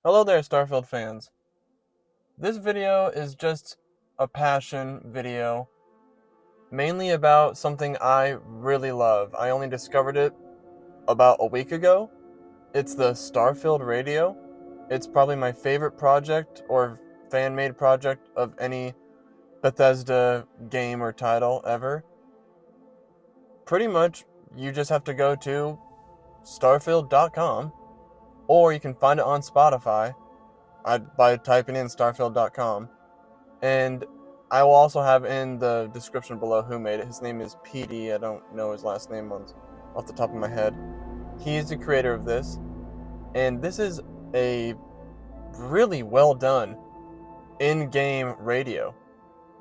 Hello there, Starfield fans. This video is just a passion video, mainly about something I really love. I only discovered it about a week ago. It's the Starfield radio. It's probably my favorite project or fan-made project of any Bethesda game or title ever. Pretty much, you just have to go to starfield.com, or you can find it on Spotify by typing in starfield.com. And I will also have in the description below who made it. His name is Petey. I don't know his last name off the top of my head. He is the creator of this, and this is a really well done in-game radio.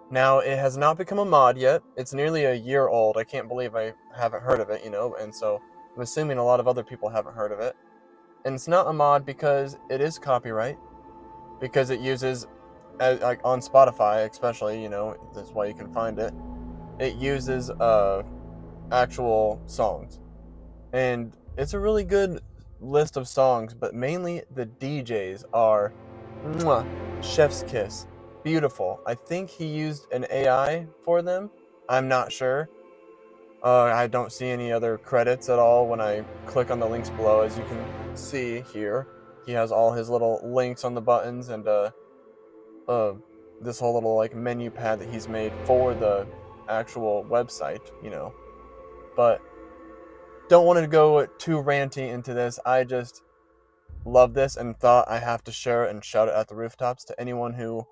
Now, it has not become a mod yet. It's nearly a year old. I can't believe I haven't heard of it, and so I'm assuming a lot of other people haven't heard of it. And it's not a mod because it is copyright, because it uses, like on Spotify especially, that's why you can find it. It uses actual songs, and it's a really good list of songs. But mainly the DJs are, mwah, chef's kiss, beautiful. I think he used an AI for them. I'm not sure. I don't see any other credits at all when I click on the links below. As you can see here, he has all his little links on the buttons and uh, this whole little like menu pad that he's made for the actual website. But don't want to go too ranty into this. I just love this and thought I have to share it and shout it at the rooftops to anyone who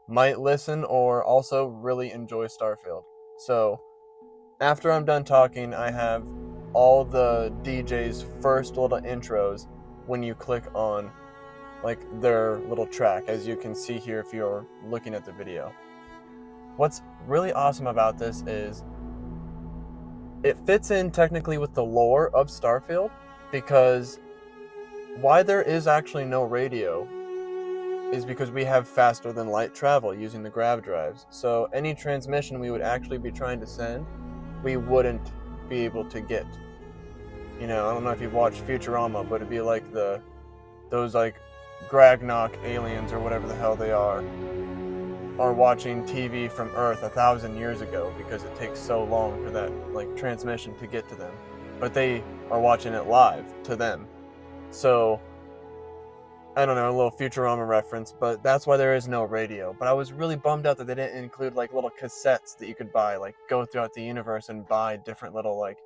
might listen or also really enjoy Starfield. So after I'm done talking, I have all the DJ's first little intros when you click on like their little track, as you can see here if you're looking at the video. What's really awesome about this is it fits in technically with the lore of Starfield, because why there is actually no radio is because we have faster than light travel using the grav drives. So any transmission we would actually be trying to send, we wouldn't be able to get. I don't know if you've watched Futurama, but it'd be like those like Gragnok aliens or whatever the hell they are watching TV from Earth 1,000 years ago, because it takes so long for that like transmission to get to them. But they are watching it live to them. So I don't know, a little Futurama reference, but that's why there is no radio. But I was really bummed out that they didn't include like little cassettes that you could buy, like go throughout the universe and buy different little like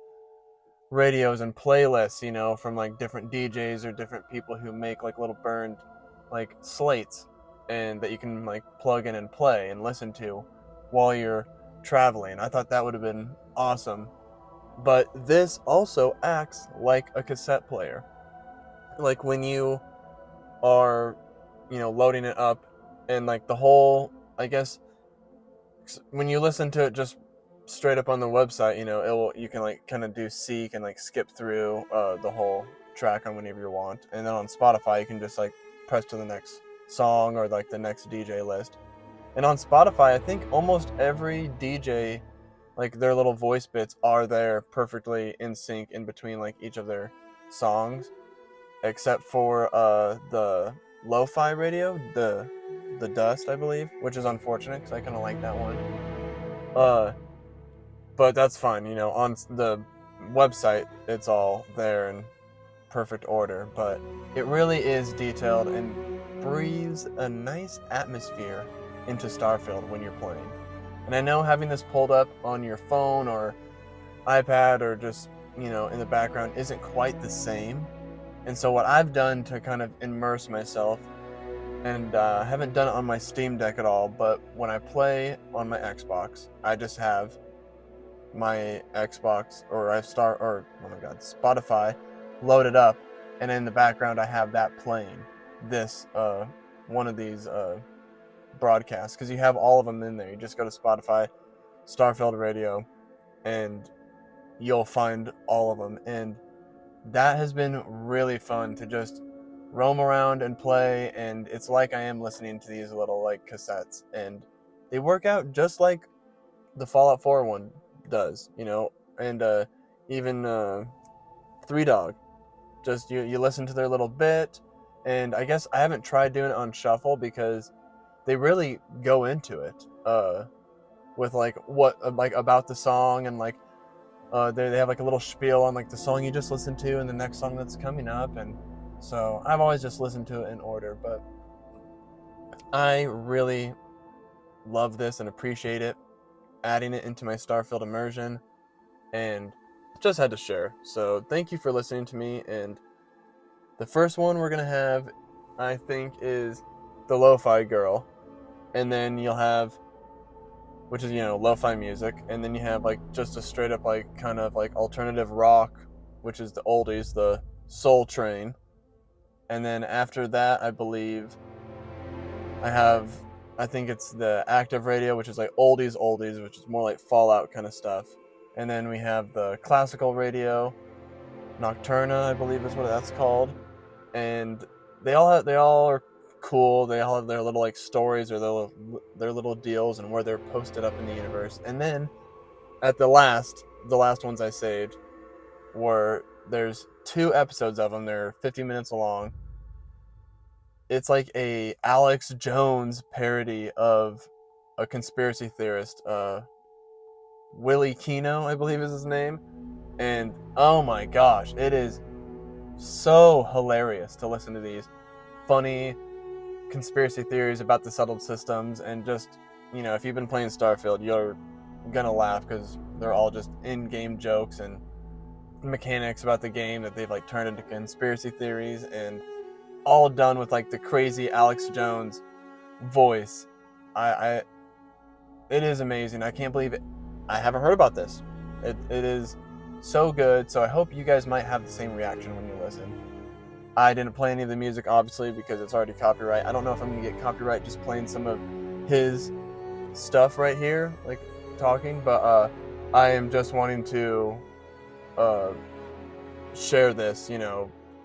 radios and playlists, from like different DJs or different people who make like little burned like slates, and that you can like plug in and play and listen to while you're traveling. I thought that would have been awesome. But this also acts like a cassette player. Like when you are, loading it up, and like the whole, I guess, when you listen to it just straight up on the website, you can like kind of do seek and like skip through the whole track on whenever you want. And then on Spotify, you can just like press to the next song or like the next DJ list. And on Spotify, I think almost every DJ, like their little voice bits are there perfectly in sync in between like each of their songs, except for the lo-fi radio, the Dust, I believe, which is unfortunate because I kind of like that one. Uh, but that's fine. On the website, it's all there in perfect order. But it really is detailed and breathes a nice atmosphere into Starfield when you're playing. And I know having this pulled up on your phone or iPad or just, in the background isn't quite the same. And so what I've done to kind of immerse myself, and I haven't done it on my Steam Deck at all, but when I play on my Xbox, I just have my Xbox, or oh my god, Spotify loaded up, and in the background I have that playing this one of these broadcasts, because you have all of them in there. You just go to Spotify, Starfield Radio, and you'll find all of them. And that has been really fun to just roam around and play, and it's like I am listening to these little like cassettes, and they work out just like the Fallout 4 one does, and even Three Dog. Just you listen to their little bit, And I guess I haven't tried doing it on shuffle because they really go into it with like what like about the song, and like they have like a little spiel on like the song you just listened to and the next song that's coming up. And so I've always just listened to it in order, but I really love this and appreciate it, adding it into my Starfield immersion, and just had to share. So thank you for listening to me. And the first one we're gonna have, I think, is the Lo-Fi Girl, and then you'll have, which is, lo-fi music, and then you have like just a straight up like kind of like alternative rock, which is the oldies, the Soul Train. And then after that, I think it's the active radio, which is like oldies, which is more like Fallout kind of stuff. And then we have the classical radio, Nocturna, I believe is what that's called. And they all are cool. They all have their little like stories or their little deals and where they're posted up in the universe. And then at the last ones I saved there's 2 episodes of them. They're 50 minutes long. It's like a Alex Jones parody of a conspiracy theorist, Willie Kino, I believe is his name. And oh my gosh, it is so hilarious to listen to these funny conspiracy theories about the settled systems. And just, if you've been playing Starfield, you're gonna laugh because they're all just in-game jokes and mechanics about the game that they've like turned into conspiracy theories, and all done with like the crazy Alex Jones voice. It is amazing. I can't believe it. I haven't heard about this. It is so good. So I hope you guys might have the same reaction when you listen. I didn't play any of the music, obviously, because it's already copyright. I don't know if I'm gonna get copyright just playing some of his stuff right here, like talking, but I am just wanting to share this,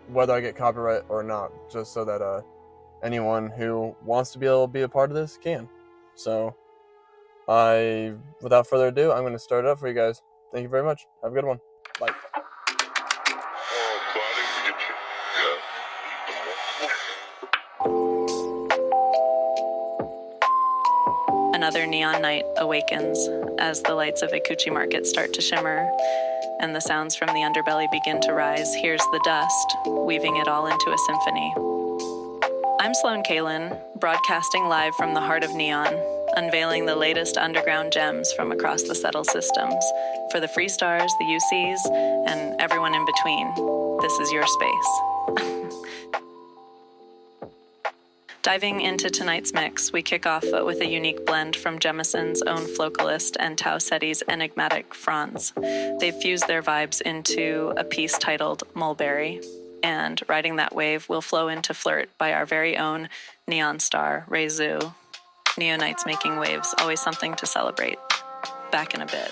whether I get copyright or not, just so that anyone who wants to be able to be a part of this can. So without further ado, I'm going to start it up for you guys. Thank you very much. Have a good one. Bye. Another neon night awakens as the lights of Ikuchi Market start to shimmer and the sounds from the underbelly begin to rise. Here's the dust, weaving it all into a symphony. I'm Sloan Kalin, broadcasting live from the heart of Neon, unveiling the latest underground gems from across the settled systems. For the free stars, the UCs, and everyone in between, this is your space. Diving into tonight's mix, we kick off with a unique blend from Jemison's own Flocalist and Tau Ceti's enigmatic Franz. They've fused their vibes into a piece titled Mulberry, and riding that wave will flow into Flirt by our very own neon star, Reizu. Neonites making waves, always something to celebrate. Back in a bit.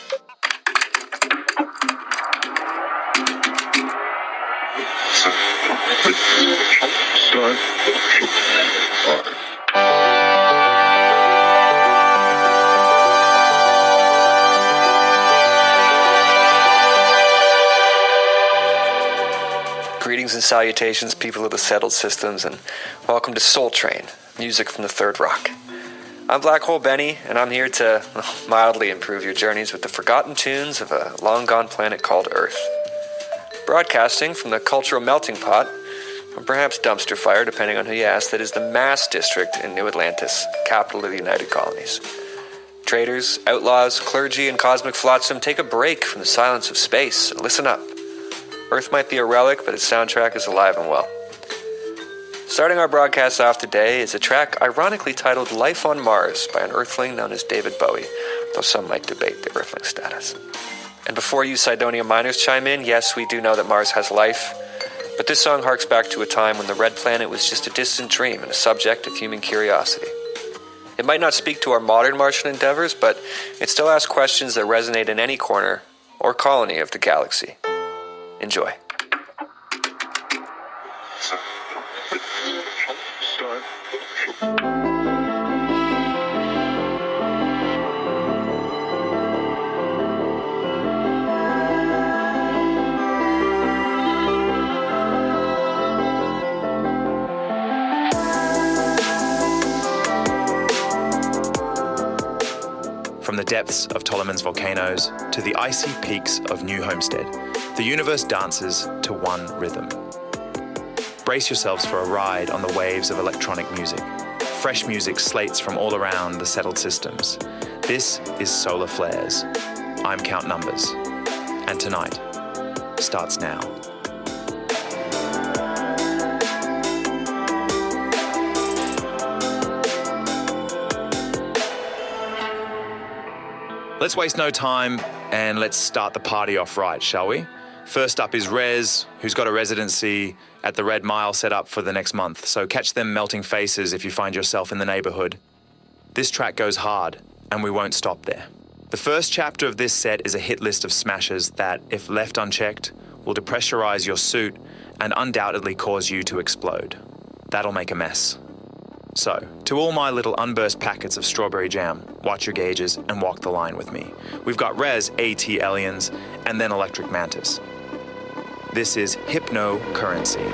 Greetings and salutations, people of the settled systems, and welcome to Soul Train, music from the Third Rock. I'm Black Hole Benny, and I'm here to mildly improve your journeys with the forgotten tunes of a long-gone planet called Earth. Broadcasting from the cultural melting pot, or perhaps dumpster fire, depending on who you ask, that is the Mass District in New Atlantis, capital of the United Colonies. Traders, outlaws, clergy, and cosmic flotsam, take a break from the silence of space and listen up. Earth might be a relic, but its soundtrack is alive and well. Starting our broadcast off today is a track ironically titled Life on Mars by an Earthling known as David Bowie, though some might debate the Earthling status. And before you Cydonia miners chime in, yes, we do know that Mars has life, but this song harks back to a time when the Red Planet was just a distant dream and a subject of human curiosity. It might not speak to our modern Martian endeavors, but it still asks questions that resonate in any corner or colony of the galaxy. Enjoy. the depths of Tolleman's volcanoes to the icy peaks of New Homestead, the universe dances to one rhythm. Brace yourselves for a ride on the waves of electronic music. Fresh music slates from all around the settled systems. This is Solar Flares. I'm Count Numbers. And tonight starts now. Let's waste no time and let's start the party off right, shall we? First up is Rez, who's got a residency at the Red Mile set up for the next month, so catch them melting faces if you find yourself in the neighborhood. This track goes hard, and we won't stop there. The first chapter of this set is a hit list of smashes that, if left unchecked, will depressurize your suit and undoubtedly cause you to explode. That'll make a mess. So, to all my little unburst packets of strawberry jam, watch your gauges and walk the line with me. We've got Rez, A.T. Aliens, and then Electric Mantis. This is Hypno Currency.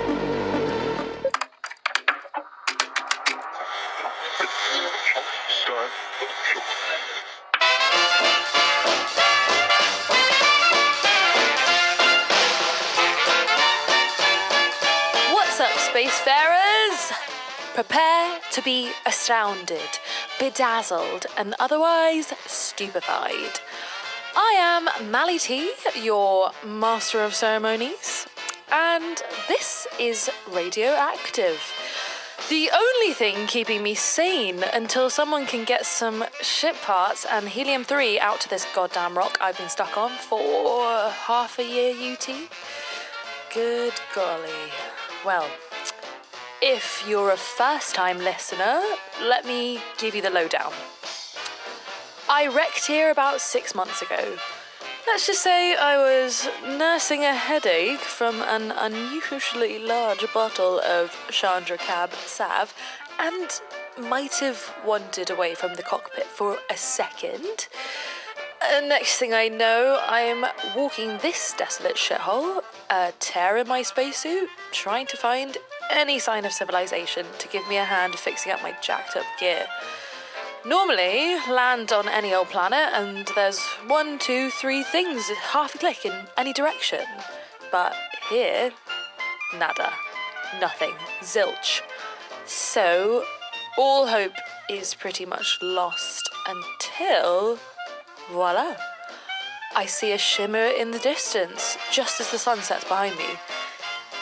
What's up, spacefarers? Prepare to be astounded, bedazzled, and otherwise stupefied. I am Mally T, your master of ceremonies, and this is Radioactive. The only thing keeping me sane until someone can get some ship parts and helium-3 out to this goddamn rock I've been stuck on for half a year, UT. Good golly. Well, if you're a first-time listener, let me give you the lowdown. I wrecked here about 6 months ago. Let's just say I was nursing a headache from an unusually large bottle of Chandra Cab Sav and might have wandered away from the cockpit for a second. Next thing I know, I'm walking this desolate shithole, a tear in my spacesuit, trying to find any sign of civilization to give me a hand fixing up my jacked up gear. Normally, land on any old planet and there's 1, 2, 3 things half a click in any direction. But here, nada. Nothing. Zilch. So, all hope is pretty much lost until, voila, I see a shimmer in the distance just as the sun sets behind me.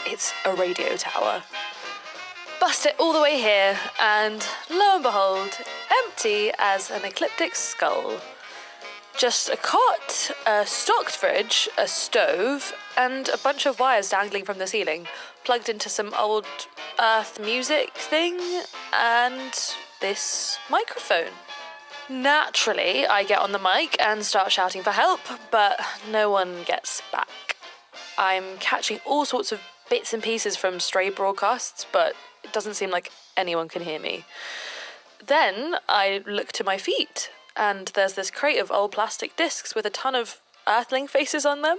It's a radio tower. Bust it all the way here, and lo and behold, empty as an ecliptic skull. Just a cot, a stocked fridge, a stove, and a bunch of wires dangling from the ceiling, plugged into some old Earth music thing, and this microphone. Naturally, I get on the mic and start shouting for help, but no one gets back. I'm catching all sorts of bits and pieces from stray broadcasts, but it doesn't seem like anyone can hear me. Then I look to my feet, and there's this crate of old plastic discs with a ton of Earthling faces on them.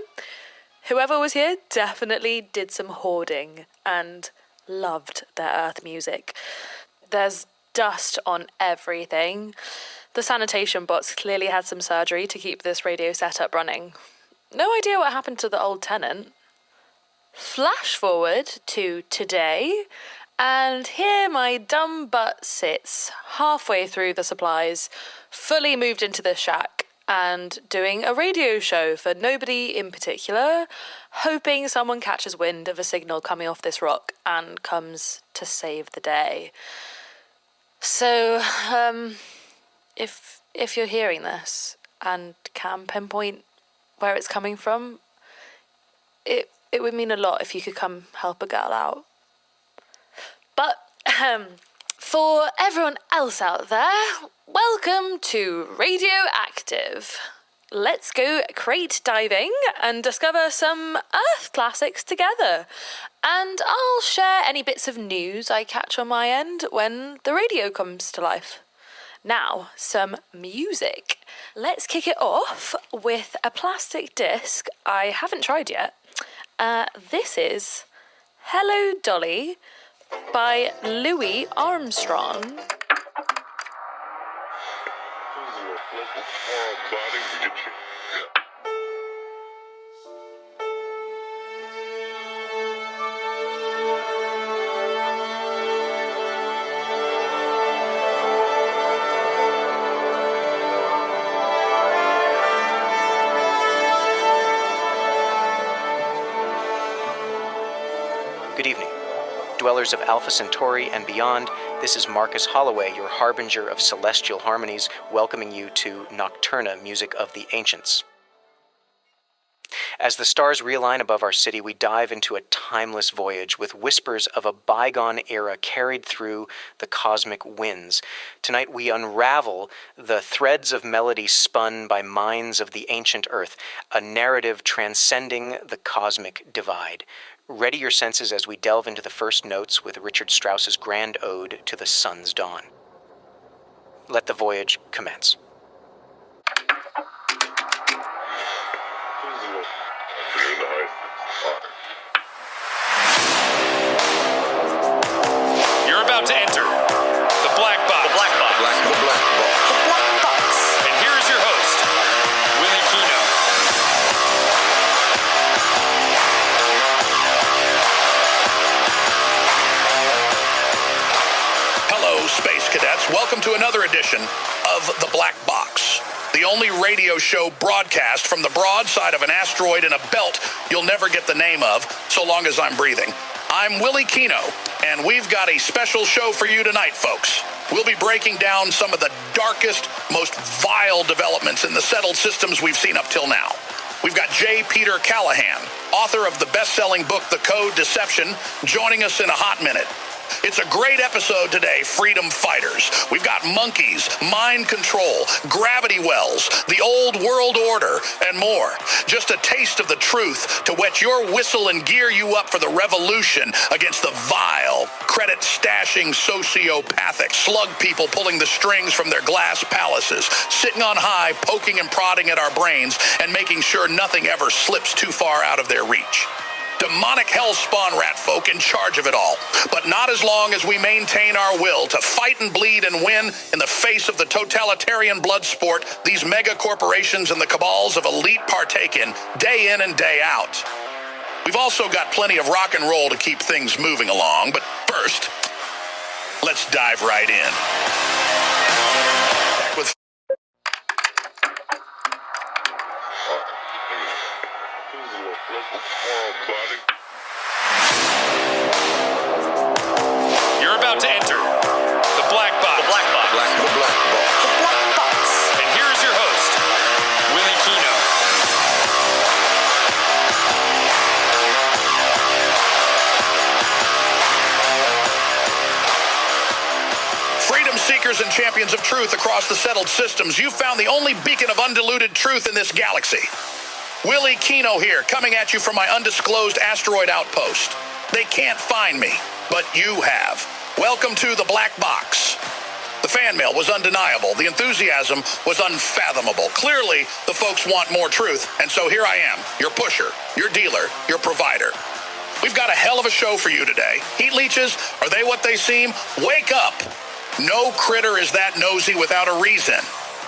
Whoever was here definitely did some hoarding and loved their Earth music. There's dust on everything. The sanitation bots clearly had some surgery to keep this radio setup running. No idea what happened to the old tenant. Flash forward to today, and here my dumb butt sits halfway through the supplies, fully moved into the shack, and doing a radio show for nobody in particular, hoping someone catches wind of a signal coming off this rock and comes to save the day. So, if you're hearing this and can pinpoint where it's coming from, it would mean a lot if you could come help a girl out. But for everyone else out there, welcome to Radioactive. Let's go crate diving and discover some Earth classics together. And I'll share any bits of news I catch on my end when the radio comes to life. Now, some music. Let's kick it off with a plastic disc I haven't tried yet. This is Hello Dolly by Louis Armstrong. Good evening. Dwellers of Alpha Centauri and beyond, this is Marcus Holloway, your harbinger of celestial harmonies, welcoming you to Nocturna, music of the ancients. As the stars realign above our city, we dive into a timeless voyage with whispers of a bygone era carried through the cosmic winds. Tonight we unravel the threads of melody spun by minds of the ancient earth, a narrative transcending the cosmic divide. Ready your senses as we delve into the first notes with Richard Strauss's grand ode to the sun's dawn. Let the voyage commence. You're about to enter the Black Box. The Black Box. The Black Box. And here is your host, Willie Kino. Hello, Space Cadets. Welcome to another edition of The Black Box, the only radio show broadcast from the broadside of an asteroid in a belt you'll never get the name of so long as I'm breathing. I'm Willie Kino, and we've got a special show for you tonight, folks. We'll be breaking down some of the darkest, most vile developments in the settled systems we've seen up till now. We've got J. Peter Callahan, author of the best-selling book, The Code Deception, joining us in a hot minute. It's a great episode today, freedom fighters. We've got monkeys, mind control, gravity wells, the old world order, and more. Just a taste of the truth to wet your whistle and gear you up for the revolution against the vile, credit-stashing, sociopathic slug people pulling the strings from their glass palaces, sitting on high, poking and prodding at our brains, and making sure nothing ever slips too far out of their reach. Demonic hell-spawn rat folk in charge of it all, but not as long as we maintain our will to fight and bleed and win in the face of the totalitarian blood sport these mega corporations and the cabals of elite partake in and day out. We've also got plenty of rock and roll to keep things moving along, but first, let's dive right in. Back with You're about to enter the Black Box. The Black Box. The Black Box. And here is your host, Willie Kino. Freedom seekers and champions of truth across the settled systems, you've found the only beacon of undiluted truth in this galaxy. Willie Kino here, coming at you from my undisclosed asteroid outpost. They can't find me, but you have. Welcome to the Black Box. The fan mail was undeniable. The enthusiasm was unfathomable. Clearly, the folks want more truth, and so here I am, your pusher, your dealer, your provider. We've got a hell of a show for you today. Heat leeches, are they what they seem? Wake up! No critter is that nosy without a reason.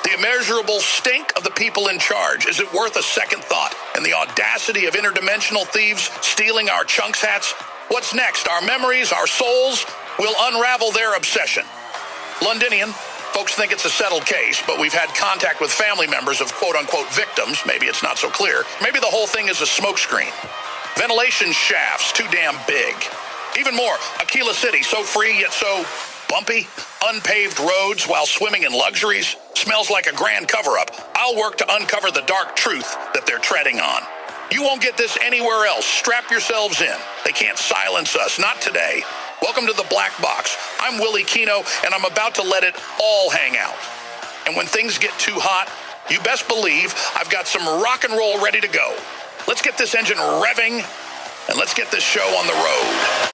The immeasurable stink of the people in charge, is it worth a second thought? And the audacity of interdimensional thieves stealing our chunks hats? What's next? Our memories, our souls? We'll unravel their obsession. Londinian, folks think it's a settled case, but we've had contact with family members of quote-unquote victims. Maybe it's not so clear. Maybe the whole thing is a smokescreen. Ventilation shafts, too damn big. Even more, Aquila City, so free yet so bumpy. Unpaved roads while swimming in luxuries. Smells like a grand cover-up. I'll work to uncover the dark truth that they're treading on. You won't get this anywhere else. Strap yourselves in. They can't silence us. Not today. Welcome to the Black Box. I'm Willie Kino, and I'm about to let it all hang out. And when things get too hot, you best believe I've got some rock and roll ready to go. Let's get this engine revving, and let's get this show on the road.